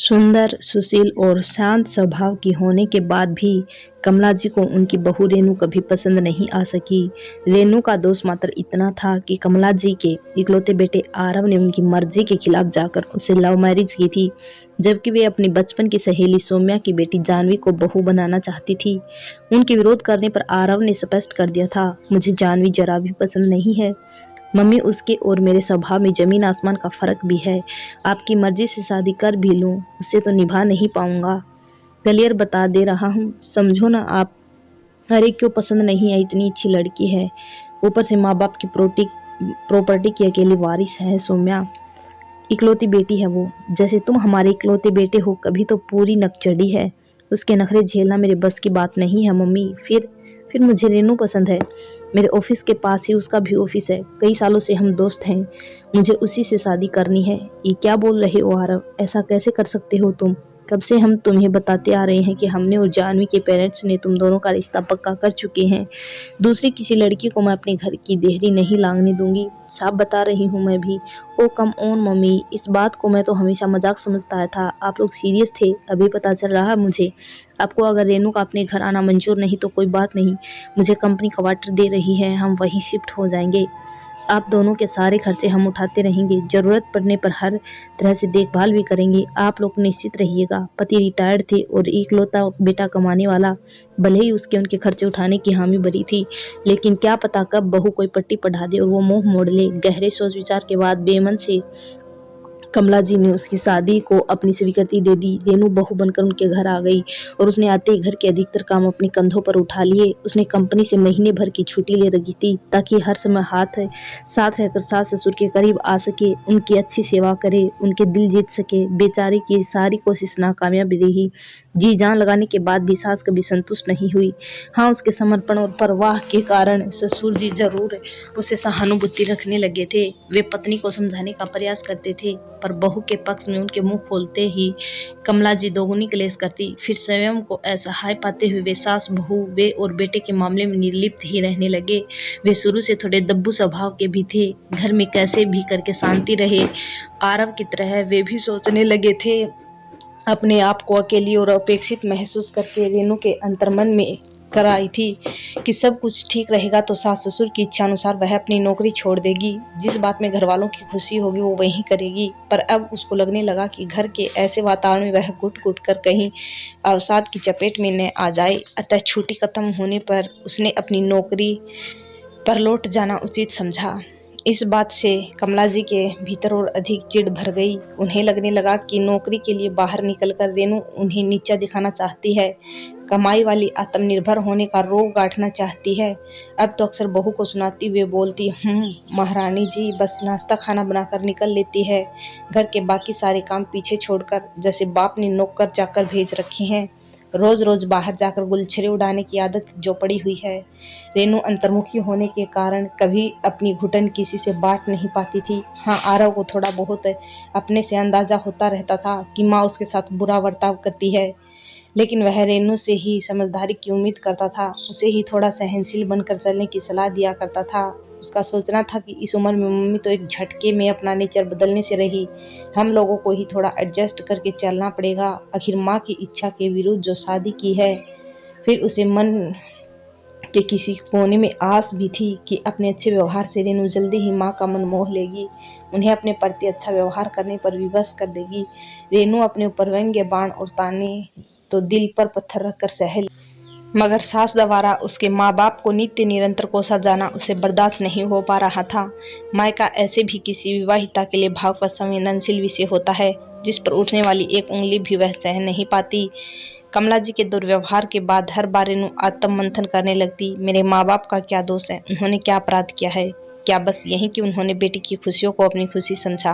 सुंदर, सुशील और शांत स्वभाव की होने के बाद भी कमला जी को उनकी बहू रेणु कभी पसंद नहीं आ सकी। रेणु का दोष मात्र इतना था कि कमला जी के इकलौते बेटे आरव ने उनकी मर्जी के खिलाफ जाकर उसे लव मैरिज की थी, जबकि वे अपनी बचपन की सहेली सौम्या की बेटी जानवी को बहू बनाना चाहती थी। उनके विरोध करने पर आरव ने स्पष्ट कर दिया था, मुझे जानवी जरा भी पसंद नहीं है। मम्मी, उसके और मेरे स्वभाव में जमीन आसमान का फर्क भी है। आपकी मर्जी से शादी कर भी लूं, उससे तो निभा नहीं पाऊंगा। क्लियर बता दे रहा हूँ, समझो ना आप। अरे क्यों पसंद नहीं है, इतनी अच्छी लड़की है, ऊपर से माँ बाप की प्रॉपर्टी की अकेली वारिस है सौम्या। इकलौती बेटी है वो, जैसे तुम हमारे इकलौते बेटे हो। कभी तो पूरी नकचड़ी है, उसके नखरे झेलना मेरे बस की बात नहीं है मम्मी। फिर मुझे रेनू पसंद है। मेरे ऑफिस के पास ही उसका भी ऑफिस है, कई सालों से हम दोस्त हैं। मुझे उसी से शादी करनी है। ये क्या बोल रहे हो आरव, ऐसा कैसे कर सकते हो तुम? कब से हम तुम्हें बताते आ रहे हैं कि हमने और जानवी के पेरेंट्स ने तुम दोनों का रिश्ता पक्का कर चुके हैं। दूसरी किसी लड़की को मैं अपने घर की देहरी नहीं लांघने दूंगी, साफ बता रही हूँ मैं भी। ओ कम ऑन मम्मी, इस बात को मैं तो हमेशा मजाक समझता आया था, आप लोग सीरियस थे, अभी पता चल रहा है मुझे। आपको अगर रेनू का अपने घर आना मंजूर नहीं तो कोई बात नहीं, मुझे कंपनी क्वार्टर दे रही है, हम वहीं शिफ्ट हो जाएंगे। आप दोनों के सारे खर्चे हम उठाते रहेंगे, जरूरत पड़ने पर हर तरह से देखभाल भी करेंगे। आप लोग निश्चित रहिएगा। पति रिटायर्ड थे और इकलौता बेटा कमाने वाला, भले ही उसके उनके खर्चे उठाने की हामी भरी थी, लेकिन क्या पता कब बहू कोई पट्टी पढ़ा दे और वो मुंह मोड़ ले। गहरे सोच विचार के बाद बेमन से कमला जी ने उसकी शादी को अपनी स्वीकृति दे दी। रेनू बहू बनकर उनके घर आ गई और उसने आते ही घर के अधिकतर काम अपने कंधों पर उठा लिए। उसने कंपनी से महीने भर की छुट्टी ले रखी थी ताकि हर समय साथ रहकर सास ससुर के करीब आ सके, उनकी अच्छी सेवा करे, उनके दिल जीत सके। बेचारी की सारी कोशिश नाकामयाब रही। जी जान लगाने के बाद भी सास कभी संतुष्ट नहीं हुई। हाँ, उसके समर्पण और परवाह के कारण ससुर जी जरूर उसे सहानुभूति रखने लगे थे। वे पत्नी को समझाने का प्रयास करते थे, पर बहू के पक्ष में उनके मुंह खोलते ही कमला जी दोगुनी क्लेश करती। फिर स्वयं को असहाय पाते हुए वे सास बहू, वे और बेटे के मामले में निर्लिप्त ही रहने लगे। वे शुरू से थोड़े दब्बू स्वभाव के भी थे। घर में कैसे भी करके शांति रहे, आरव की तरह वे भी सोचने लगे थे। अपने आप को अकेली और अपेक्षित महसूस करके रेनू के अंतर्मन में कर आई थी कि सब कुछ ठीक रहेगा तो सास ससुर की इच्छा अनुसार वह अपनी नौकरी छोड़ देगी, जिस बात में घर वालों की खुशी होगी वो वही करेगी। पर अब उसको लगने लगा कि घर के ऐसे वातावरण में वह घुट घुट कर कहीं अवसाद की चपेट में न आ जाए। अतः छुट्टी खत्म होने पर उसने अपनी नौकरी पर लौट जाना उचित समझा। इस बात से कमला जी के भीतर और अधिक चिढ़ भर गई। उन्हें लगने लगा कि नौकरी के लिए बाहर निकलकर रेनू उन्हें नीचा दिखाना चाहती है, कमाई वाली आत्मनिर्भर होने का रोग गांठना चाहती है। अब तो अक्सर बहू को सुनाती हुए बोलती, महारानी जी बस नाश्ता खाना बनाकर निकल लेती है, घर के बाकी सारे काम पीछे छोड़कर, जैसे बाप ने नौकर चाकर भेज रखे हैं। रोज रोज बाहर जाकर गुलछरे उड़ाने की आदत जो पड़ी हुई है। रेनू अंतर्मुखी होने के कारण कभी अपनी घुटन किसी से बांट नहीं पाती थी। हाँ, आरव को थोड़ा बहुत अपने से अंदाजा होता रहता था कि माँ उसके साथ बुरा बर्ताव करती है, लेकिन वह रेनू से ही समझदारी की उम्मीद करता था, उसे ही थोड़ा सहनशील बनकर चलने की सलाह दिया करता था। उसका सोचना था कि इस उम्र में मम्मी तो एक झटके में अपना नेचर बदलने से रही, हम लोगों को ही थोड़ा एडजस्ट करके चलना पड़ेगा। आखिर माँ की इच्छा के विरुद्ध जो शादी की है। फिर उसे मन के किसी कोने में आस भी थी कि अपने अच्छे व्यवहार से रेनू जल्दी ही माँ का मन मोह लेगी, उन्हें अपने प्रति अच्छा व्यवहार करने पर विवश कर देगी। रेनू अपने ऊपर व्यंग्य बाण और ताने तो दिल पर पत्थर रखकर सह, मगर सास द्वारा उसके माँ बाप को नित्य निरंतर कोसा जाना उसे बर्दाश्त नहीं हो पा रहा था। मायका ऐसे भी किसी विवाहिता के लिए भाव का संवेदनशील विषय होता है, जिस पर उठने वाली एक उंगली भी वह सहन नहीं पाती। कमला जी के दुर्व्यवहार के बाद हर बार रेनू आत्म मंथन करने लगती। मेरे माँ बाप का क्या दोष है, उन्होंने क्या अपराध किया है? क्या बस यही कि उन्होंने बेटी की खुशियों को अपनी खुशी समझा,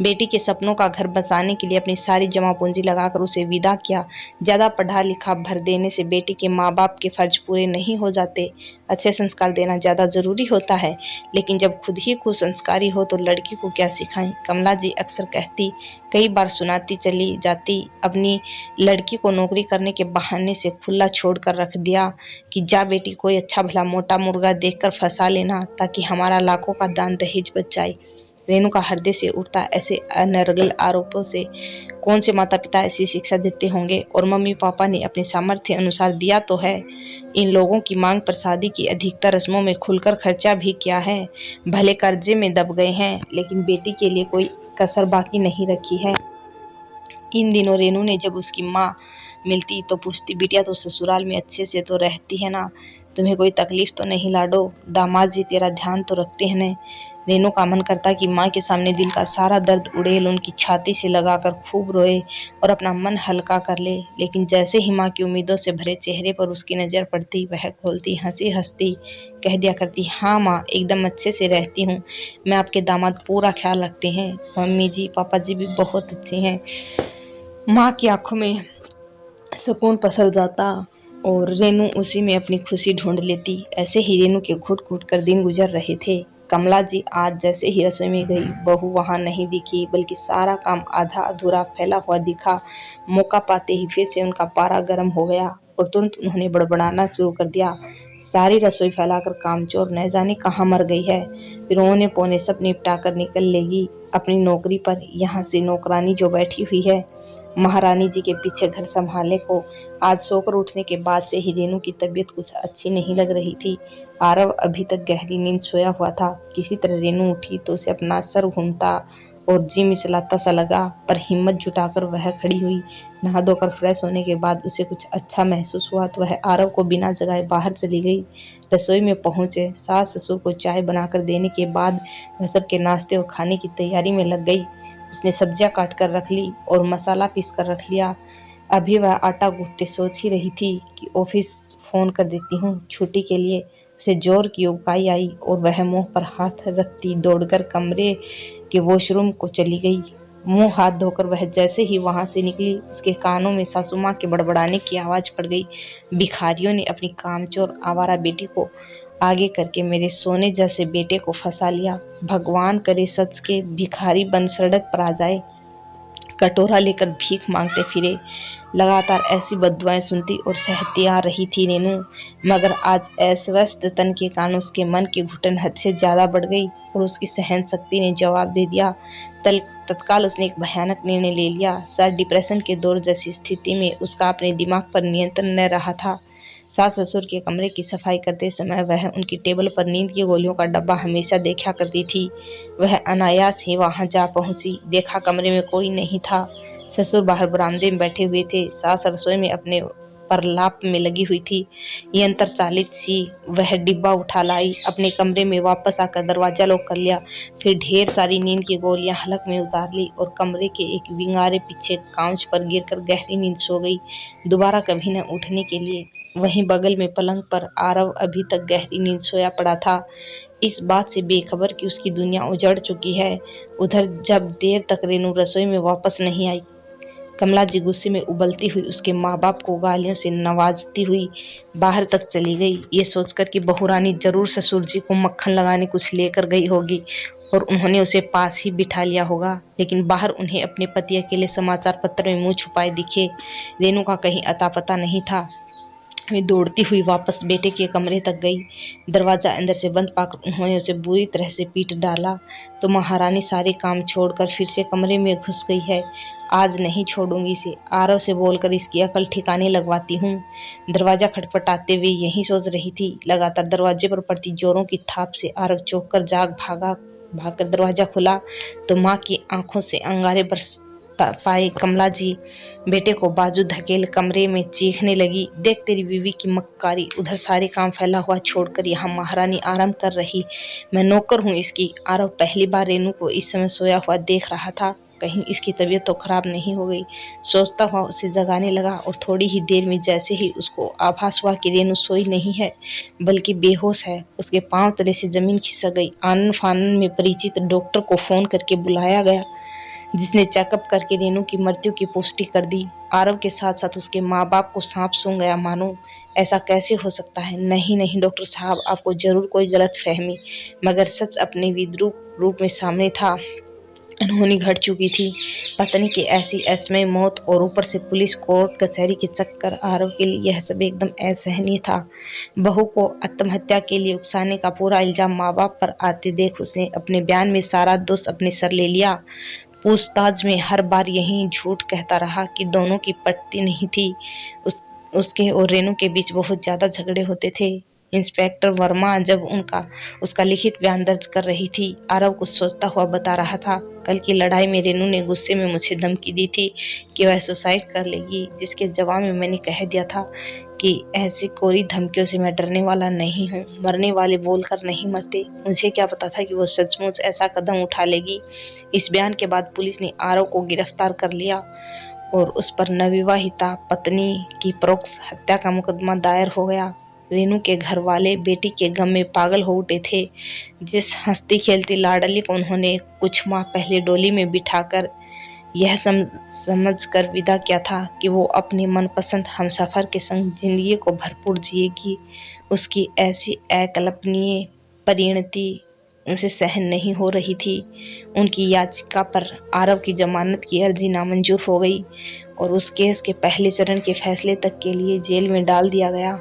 बेटी के सपनों का घर बसाने के लिए अपनी सारी जमा पूंजी लगाकर उसे विदा किया। ज्यादा पढ़ा लिखा भर देने से बेटी के माँ बाप के फर्ज पूरे नहीं हो जाते। अच्छे संस्कार देना ज्यादा जरूरी होता है, लेकिन जब खुद ही कुसंस्कारी हो तो लड़की को क्या सिखाएं? कमला जी अक्सर कहती, कई बार सुनाती चली जाती। अपनी लड़की को नौकरी करने के बहाने से खुला छोड़ कर रख दिया कि जा बेटी, कोई अच्छा भला मोटा मुर्गा देखकर फंसा लेना ताकि हमारा लाखों का दान दहेज बच जाए। रेणु का हृदय से उठता, ऐसे अनर्गल आरोपों से कौन से माता पिता ऐसी शिक्षा देते होंगे। और मम्मी पापा ने अपने सामर्थ्य अनुसार दिया तो है, इन लोगों की मांग पर शादी की अधिकतर रस्मों में खुलकर खर्चा भी किया है। भले कर्जे में दब गए हैं, लेकिन बेटी के लिए कोई कसर बाकी नहीं रखी है। इन दिनों रेनू ने जब उसकी माँ मिलती तो पूछती, बिटिया तो ससुराल में अच्छे से तो रहती है ना, तुम्हें कोई तकलीफ तो नहीं लाडो, दामाद जी तेरा ध्यान तो रखते हैं न। रेनू का मन करता कि माँ के सामने दिल का सारा दर्द उड़ेल उनकी छाती से लगाकर खूब रोए और अपना मन हल्का कर ले, लेकिन जैसे ही माँ की उम्मीदों से भरे चेहरे पर उसकी नज़र पड़ती, वह खोलती हंसी हंसती कह दिया करती, हाँ माँ, एकदम अच्छे से रहती हूँ, मैं आपके दामाद पूरा ख्याल रखते हैं, मम्मी जी पापा जी भी बहुत अच्छे हैं। माँ की आंखों में सुकून पसर जाता और रेनू उसी में अपनी खुशी ढूंढ लेती। ऐसे ही रेनू के घुट घुट कर दिन गुजर रहे थे। कमला जी आज जैसे ही रसोई में गई, बहू वहां नहीं दिखी, बल्कि सारा काम आधा अधूरा फैला हुआ दिखा। मौका पाते ही फिर से उनका पारा गर्म हो गया और तुरंत उन्होंने बड़बड़ाना शुरू कर दिया। सारी रसोई फैलाकर कामचोर न जाने कहाँ मर गई है, फिर रोने पोने सब निपटा कर निकल लेगी अपनी नौकरी पर। यहाँ से नौकरानी जो बैठी हुई है महारानी जी के पीछे घर संभालने को। आज सोकर उठने के बाद से ही रेनू की तबीयत कुछ अच्छी नहीं लग रही थी। आरव अभी तक गहरी नींद सोया हुआ था। किसी तरह रेनू उठी तो उसे अपना सर घूमता और जी मिचलाता सा लगा, पर हिम्मत जुटाकर वह खड़ी हुई। नहा धोकर फ्रेश होने के बाद उसे कुछ अच्छा महसूस हुआ तो वह आरव को बिना जगाए बाहर चली गई। रसोई में पहुंचे सास ससुर को चाय बनाकर देने के बाद वह सबके नाश्ते और खाने की तैयारी में लग गई। उसने सब्जियां काट कर रख ली और मसाला पीस कर रख लिया। अभी वह आटा गूंथते सोच ही रही थी कि ऑफिस फोन कर देती हूँ छुट्टी के लिए। उसे जोर की उबाई आई और वह मुंह पर हाथ रखती दौड़कर कमरे के वॉशरूम को चली गई। मुंह हाथ धोकर वह जैसे ही वहां से निकली, उसके कानों में सासू माँ के बड़बड़ाने की आवाज पड़ गई। भिखारियों ने अपनी कामचोर आवारा बेटी को आगे करके मेरे सोने जैसे बेटे को फंसा लिया। भगवान करे सच के भिखारी बन सड़क पर आ जाए, कटोरा लेकर भीख मांगते फिरे। लगातार ऐसी बद्दुआएं सुनती और सहती आ रही थी रेनू, मगर आज अस्वस्थ तन के कारण उसके मन की घुटन हद से ज्यादा बढ़ गई और उसकी सहन शक्ति ने जवाब दे दिया। तत्काल उसने एक भयानक निर्णय ले लिया। सर डिप्रेशन के दौर जैसी स्थिति में उसका अपने दिमाग पर नियंत्रण न रहा था। सास ससुर के कमरे की सफाई करते समय वह उनकी टेबल पर नींद की गोलियों का डब्बा हमेशा देखा करती थी। वह अनायास ही वहां जा पहुंची, देखा कमरे में कोई नहीं था। ससुर बाहर बरामदे में बैठे हुए थे, सास रसोई में अपने परलाप में लगी हुई थी। यंत्र चालित सी वह डिब्बा उठा लाई, अपने कमरे में वापस आकर दरवाजा लॉक कर लिया, फिर ढेर सारी नींद की गोलियां हलक में उतार ली और कमरे के एक विंगारे पीछे कांच पर गिरकर गहरी नींद सो गई, दोबारा कभी न उठने के लिए। वहीं बगल में पलंग पर आरव अभी तक गहरी नींद सोया पड़ा था, इस बात से बेखबर कि उसकी दुनिया उजड़ चुकी है। उधर जब देर तक रेनू रसोई में वापस नहीं आई, कमला जी गुस्से में उबलती हुई उसके माँ बाप को गालियों से नवाजती हुई बाहर तक चली गई, ये सोचकर कि बहुरानी जरूर ससुर जी को मक्खन लगाने कुछ लेकर गई होगी और उन्होंने उसे पास ही बिठा लिया होगा। लेकिन बाहर उन्हें अपने पति अकेले समाचार पत्र में मुंह छुपाए दिखे। रेनू का कहीं अता पता नहीं था। वे दौड़ती हुई वापस बेटे के कमरे तक गई। दरवाजा अंदर से बंद पाकर उन्होंने उसे बुरी तरह से पीट डाला तो महारानी सारे काम छोड़कर फिर से कमरे में घुस गई है। आज नहीं छोड़ूंगी इसे, आरव से बोलकर इसकी अकल ठिकाने लगवाती हूँ। दरवाजा खटपटाते हुए यही सोच रही थी, लगातार दरवाजे पर पड़ती जोरों की थाप से आरव चौंक कर भागकर दरवाजा खुला तो माँ की आंखों से अंगारे बरस पाए। कमला जी बेटे को बाजू धकेल कमरे में चीखने लगी, देख तेरी बीवी की मक्कारी, उधर सारे काम फैला हुआ छोड़कर यहाँ महारानी आराम कर रही, मैं नौकर हूँ इसकी। आरव पहली बार रेनू को इस समय सोया हुआ देख रहा था, कहीं इसकी तबीयत तो खराब नहीं हो गई, सोचता हुआ उसे जगाने लगा और थोड़ी ही देर में जैसे ही उसको आभास हुआ कि रेनू सोई नहीं है बल्कि बेहोश है, उसके पांव तले से जमीन खिसक गई। आनन फानन में परिचित डॉक्टर को फोन करके बुलाया गया, जिसने चेकअप करके रेनू की मृत्यु की पुष्टि कर दी। आरव के साथ साथ उसके माँ बाप को सांप सूंघ गया मानो। ऐसा कैसे हो सकता है? नहीं नहीं डॉक्टर साहब, आपको जरूर कोई गलत फहमी, मगर सच अपने विद्रूप रूप में सामने था। अनहोनी घट चुकी थी। पत्नी की ऐसी असमय मौत और ऊपर से पुलिस कोर्ट कचहरी के चक्कर, आरव के लिए यह सब एकदम असहनीय था। बहू को आत्महत्या के लिए उकसाने का पूरा इल्जाम माँ बाप पर आते देख उसने अपने बयान में सारा दोष अपने सर ले लिया। पूछताछ में हर बार यही झूठ कहता रहा कि दोनों की पटती नहीं थी। उसके और रेनू के बीच बहुत ज्यादा झगड़े होते थे। इंस्पेक्टर वर्मा जब उसका लिखित बयान दर्ज कर रही थी, आरव कुछ सोचता हुआ बता रहा था, कल की लड़ाई में रेनू ने गुस्से में मुझे धमकी दी थी कि वह सुसाइड कर लेगी, जिसके जवाब में मैंने कह दिया था कि ऐसी कोरी धमकियों से मैं डरने वाला नहीं हूँ। मरने वाले बोलकर नहीं मरते। मुझे क्या पता था कि वो सचमुच ऐसा कदम उठा लेगी। इस बयान के बाद पुलिस ने आरव को गिरफ्तार कर लिया और उस पर नवविवाहिता पत्नी की परोक्ष हत्या का मुकदमा दायर हो गया। रेनू के घर वाले बेटी के गम में पागल हो उठे थे। जिस हंसती खेलती लाडली को उन्होंने कुछ माह पहले डोली में बिठाकर यह समझ कर विदा किया था कि वो अपने मनपसंद हमसफर के संग जिंदगी को भरपूर जिएगी, उसकी ऐसी अकल्पनीय परिणति उसे सहन नहीं हो रही थी। उनकी याचिका पर आरव की जमानत की अर्जी नामंजूर हो गई और उस केस के पहले चरण के फैसले तक के लिए जेल में डाल दिया गया।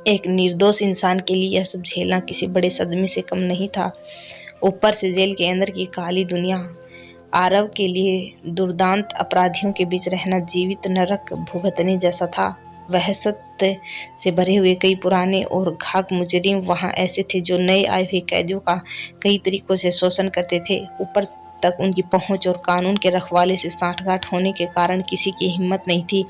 एक निर्दोष इंसान के लिए यह सब झेलना किसी बड़े सदमे से कम नहीं था। ऊपर से जेल के अंदर की काली दुनिया। आरव के लिए दुर्दांत अपराधियों के बीच रहना जीवित नरक भुगतने जैसा था। वह सत्य से भरे हुए कई पुराने और घाक मुजरिम वहां ऐसे थे जो नए आए हुए कैदियों का कई तरीकों से शोषण करते थे। ऊपर तक उनकी पहुंच और कानून के रखवाले से सांठगांठ होने के कारण किसी की हिम्मत नहीं थी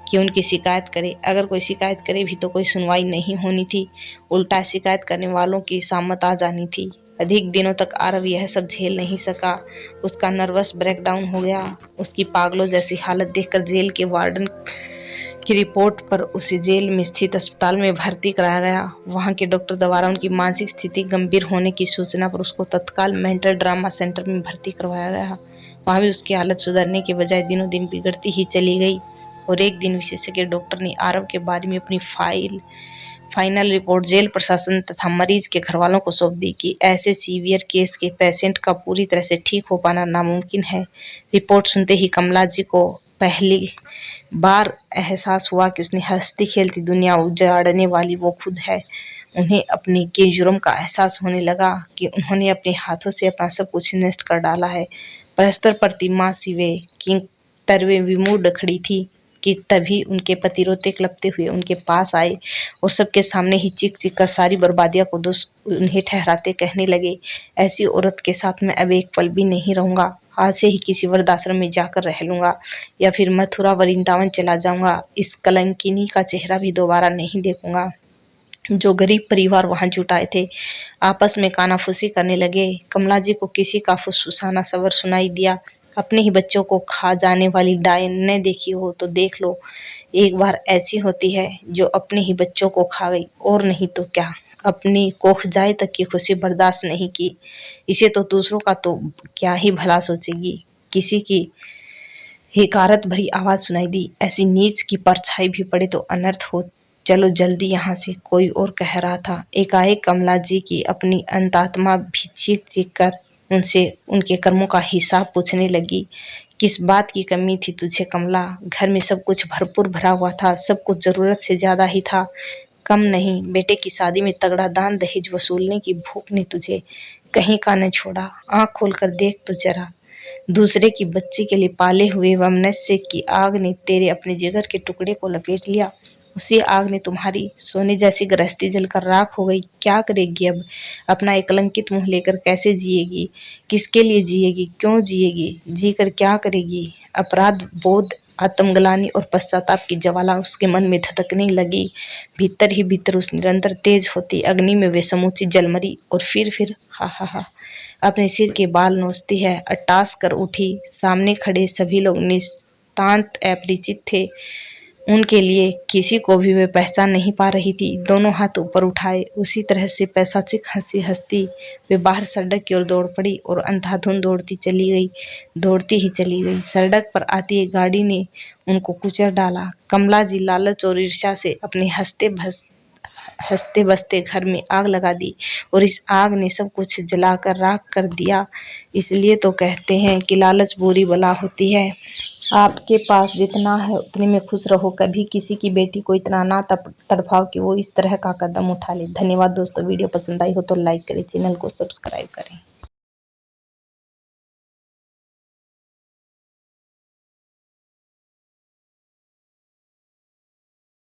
कि उनकी शिकायत करे। अगर कोई शिकायत करे भी तो कोई सुनवाई नहीं होनी थी, उल्टा शिकायत करने वालों की शामत आ जानी थी। अधिक दिनों तक आरव यह सब झेल नहीं सका। उसका नर्वस ब्रेकडाउन हो गया। उसकी पागलों जैसी हालत देखकर जेल के वार्डन की रिपोर्ट पर उसे जेल में स्थित अस्पताल में भर्ती कराया गया। वहां के डॉक्टर द्वारा उनकी मानसिक स्थिति गंभीर होने की सूचना पर उसको तत्काल मेंटल ड्रामा सेंटर में भर्ती करवाया गया। वहां भी उसकी हालत सुधरने के बजाय दिनों दिन बिगड़ती ही चली गई और एक दिन विशेषज्ञ डॉक्टर ने आरव के बारे में अपनी फाइनल रिपोर्ट जेल प्रशासन तथा मरीज के घरवालों को सौंप दी कि ऐसे सीवियर केस के पेशेंट का पूरी तरह से ठीक हो पाना नामुमकिन है। रिपोर्ट सुनते ही कमला जी को पहली बार एहसास हुआ कि उसने हंसती खेलती दुनिया उजाड़ने वाली वो खुद है। उन्हें अपने के जुर्म का एहसास होने लगा कि उन्होंने अपने हाथों से अपना सब कुछ नष्ट कर डाला है। परस्तर प्रतिमा सिवे की तरवे विमूढ़ खड़ी थी कि तभी उनके पति रोते क्लपते हुए उनके पास आए और सबके सामने ही चीख चीख कर सारी बर्बादियां को दोष उन्हें ठहराते कहने लगे, ऐसी औरत के साथ मैं अब एक पल भी नहीं रहूंगा। आज से ही किसी वृद्धाश्रम में जाकर रह लूंगा या फिर मथुरा वृंदावन चला जाऊंगा। इस कलंकिनी का चेहरा भी दोबारा नहीं देखूंगा। जो गरीब परिवार वहां जुटाए थे आपस में कानाफूसी करने लगे। कमला जी को किसी का फुसफुसाना सवर सुनाई दिया। अपने ही बच्चों को खा जाने वाली डायन ने देखी हो तो देख लो। एक बार ऐसी होती है जो अपने ही बच्चों को खा गई, और नहीं तो क्या, अपनी कोख जाए तक की खुशी बर्दाश्त नहीं की, इसे तो दूसरों का तो क्या ही भला सोचेगी। किसी की हिकारत भरी आवाज सुनाई दी, ऐसी नीच की परछाई भी पड़े तो अनर्थ हो, चलो जल्दी यहाँ से, कोई और कह रहा था। एकाएक कमला जी की अपनी अंतरात्मा भी चीख चीख कर उनसे उनके कर्मों का हिसाब पूछने लगी। किस बात की कमी थी तुझे कमला? घर में सब कुछ भरपूर भरा हुआ था, सब कुछ जरूरत से ज्यादा ही था, कम नहीं। बेटे की शादी में तगड़ा दान दहेज वसूलने की भूख ने तुझे कहीं का न छोड़ा। आंख खोलकर देख तो जरा, दूसरे की बच्ची के लिए पाले हुए वमनस्य की आग ने तेरे अपने जिगर के टुकड़े को लपेट लिया। उसी आग ने तुम्हारी सोने जैसी गृहस्थी जलकर राख हो गई। क्या करेगी अब? अपना एक कलंकित मुंह लेकर कैसे जिएगी? किसके लिए जिएगी? क्यों जिएगी? जीकर क्या करेगी? अपराध बोध, आत्मग्लानि और पश्चाताप की ज्वाला उसके मन में धधकने लगी। भीतर ही भीतर उस निरंतर तेज होती अग्नि में वे समूची जल मरी और फिर हा हा हा अपने सिर के बाल नोचती है, अट्टास कर उठी। सामने खड़े सभी लोग नितांत अपरिचित थे। उनके लिए किसी को भी वे पहचान नहीं पा रही थी। दोनों हाथ ऊपर उठाए उसी तरह से पैशाचिक हंसी हंसती वे बाहर सड़क की ओर दौड़ पड़ी और अंधाधुंध दौड़ती ही चली गई। सड़क पर आती एक गाड़ी ने उनको कुचल डाला। कमला जी लालच और ईर्ष्या से अपने हंसते बसते घर में आग लगा दी और इस आग ने सब कुछ जलाकर राख कर दिया। इसलिए तो कहते हैं कि लालच बुरी बला होती है। आपके पास जितना है उतने में खुश रहो। कभी किसी की बेटी को इतना ना तड़पाओ कि वो इस तरह का कदम उठा ले। धन्यवाद दोस्तों। वीडियो पसंद आई हो तो लाइक करें, चैनल को सब्सक्राइब करें।